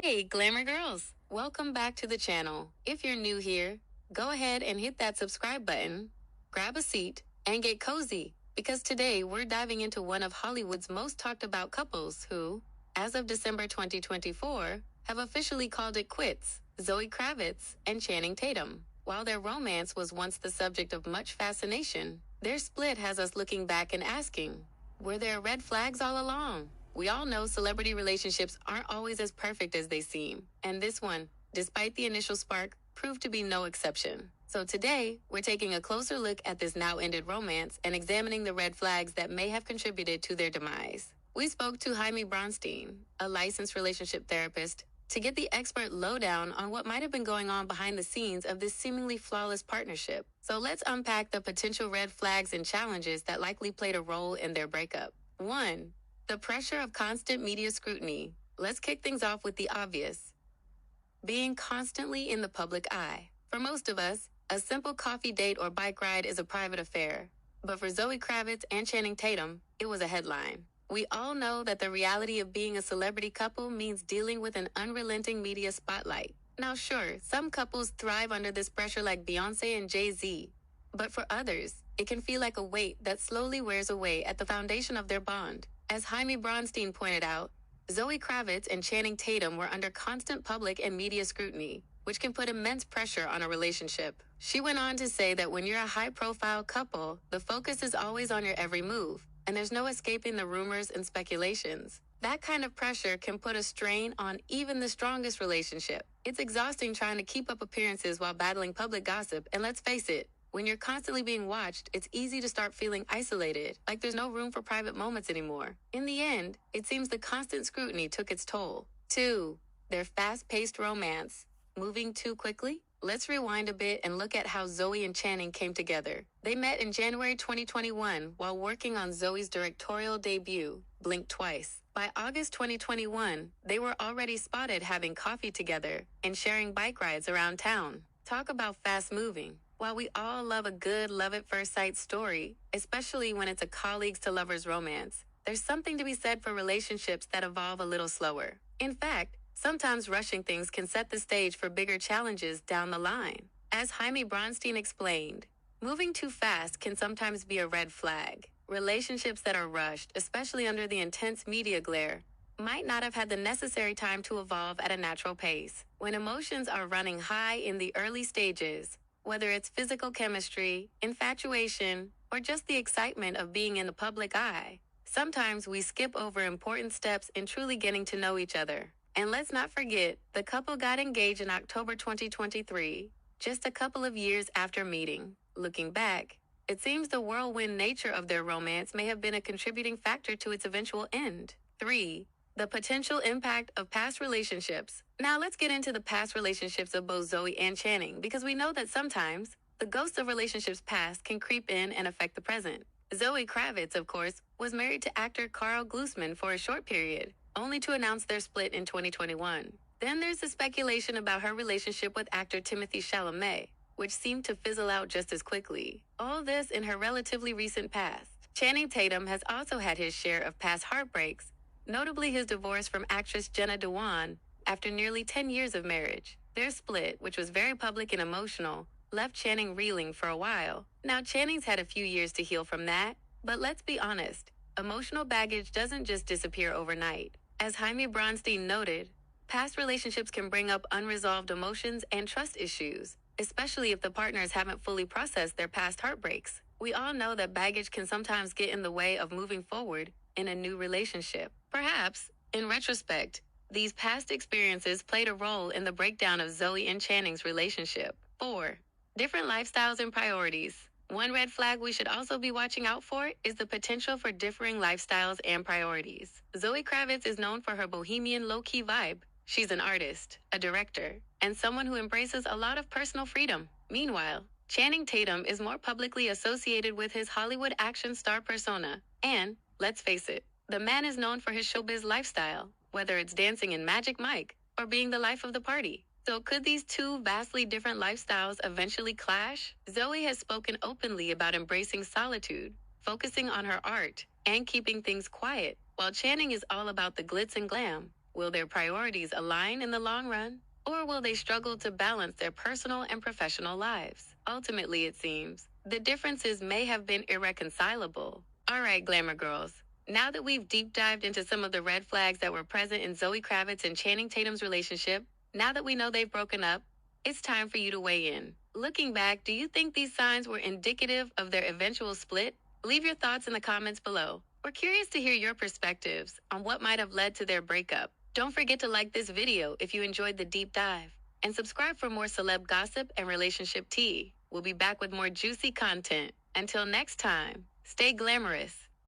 Hey, Glamour Girls! Welcome back to the channel. If you're new here, go ahead and hit that subscribe button, grab a seat, and get cozy, because today we're diving into one of Hollywood's most talked about couples who, as of December 2024, have officially called it quits: Zoe Kravitz and Channing Tatum. While their romance was once the subject of much fascination, their split has us looking back and asking, were there red flags all along? We all know celebrity relationships aren't always as perfect as they seem, and this one, despite the initial spark, proved to be no exception. So today, we're taking a closer look at this now ended romance and examining the red flags that may have contributed to their demise. We spoke to Jaime Bronstein, a licensed relationship therapist, to get the expert lowdown on what might have been going on behind the scenes of this seemingly flawless partnership. So let's unpack the potential red flags and challenges that likely played a role in their breakup. 1. The pressure of constant media scrutiny. Let's kick things off with the obvious: being constantly in the public eye. For most of us, a simple coffee date or bike ride is a private affair. But for Zoe Kravitz and Channing Tatum, it was a headline. We all know that the reality of being a celebrity couple means dealing with an unrelenting media spotlight. Now sure, some couples thrive under this pressure like Beyonce and Jay-Z. But for others, it can feel like a weight that slowly wears away at the foundation of their bond. As Jaime Bronstein pointed out, Zoe Kravitz and Channing Tatum were under constant public and media scrutiny, which can put immense pressure on a relationship. She went on to say that when you're a high-profile couple, the focus is always on your every move, and there's no escaping the rumors and speculations. That kind of pressure can put a strain on even the strongest relationship. It's exhausting trying to keep up appearances while battling public gossip, and let's face it, when you're constantly being watched, it's easy to start feeling isolated, like there's no room for private moments anymore. In the end, it seems the constant scrutiny took its toll. 2. Their fast-paced romance. Moving too quickly? Let's rewind a bit and look at how Zoe and Channing came together. They met in January 2021 while working on Zoe's directorial debut, Blink Twice. By August 2021, they were already spotted having coffee together and sharing bike rides around town. Talk about fast-moving. While we all love a good love-at-first-sight story, especially when it's a colleagues-to-lovers romance, there's something to be said for relationships that evolve a little slower. In fact, sometimes rushing things can set the stage for bigger challenges down the line. As Jaime Bronstein explained, moving too fast can sometimes be a red flag. Relationships that are rushed, especially under the intense media glare, might not have had the necessary time to evolve at a natural pace. When emotions are running high in the early stages, whether it's physical chemistry, infatuation, or just the excitement of being in the public eye, sometimes we skip over important steps in truly getting to know each other. And let's not forget, the couple got engaged in October 2023, just a couple of years after meeting. Looking back, it seems the whirlwind nature of their romance may have been a contributing factor to its eventual end. 3. The potential impact of past relationships. Now let's get into the past relationships of both Zoe and Channing, because we know that sometimes the ghosts of relationships past can creep in and affect the present. Zoe Kravitz, of course, was married to actor Carl Glusman for a short period, only to announce their split in 2021. Then there's the speculation about her relationship with actor Timothy Chalamet, which seemed to fizzle out just as quickly. All this in her relatively recent past. Channing Tatum has also had his share of past heartbreaks, notably his divorce from actress Jenna Dewan after nearly 10 years of marriage. Their split, which was very public and emotional, left Channing reeling for a while. Now Channing's had a few years to heal from that, but let's be honest, emotional baggage doesn't just disappear overnight. As Jaime Bronstein noted, past relationships can bring up unresolved emotions and trust issues, especially if the partners haven't fully processed their past heartbreaks. We all know that baggage can sometimes get in the way of moving forward in a new relationship. Perhaps, in retrospect, these past experiences played a role in the breakdown of Zoe and Channing's relationship. 4. Different lifestyles and priorities. One red flag we should also be watching out for is the potential for differing lifestyles and priorities. Zoe Kravitz is known for her bohemian low-key vibe. She's an artist, a director, and someone who embraces a lot of personal freedom. Meanwhile, Channing Tatum is more publicly associated with his Hollywood action star persona, and, let's face it, the man is known for his showbiz lifestyle, whether it's dancing in Magic Mike or being the life of the party. So could these two vastly different lifestyles eventually clash? Zoe has spoken openly about embracing solitude, focusing on her art, and keeping things quiet, while Channing is all about the glitz and glam. Will their priorities align in the long run? Or will they struggle to balance their personal and professional lives? Ultimately, it seems, the differences may have been irreconcilable. All right, Glamour Girls. Now that we've deep dived into some of the red flags that were present in Zoe Kravitz and Channing Tatum's relationship, now that we know they've broken up, it's time for you to weigh in. Looking back, do you think these signs were indicative of their eventual split? Leave your thoughts in the comments below. We're curious to hear your perspectives on what might have led to their breakup. Don't forget to like this video if you enjoyed the deep dive, and subscribe for more celeb gossip and relationship tea. We'll be back with more juicy content. Until next time, stay glamorous.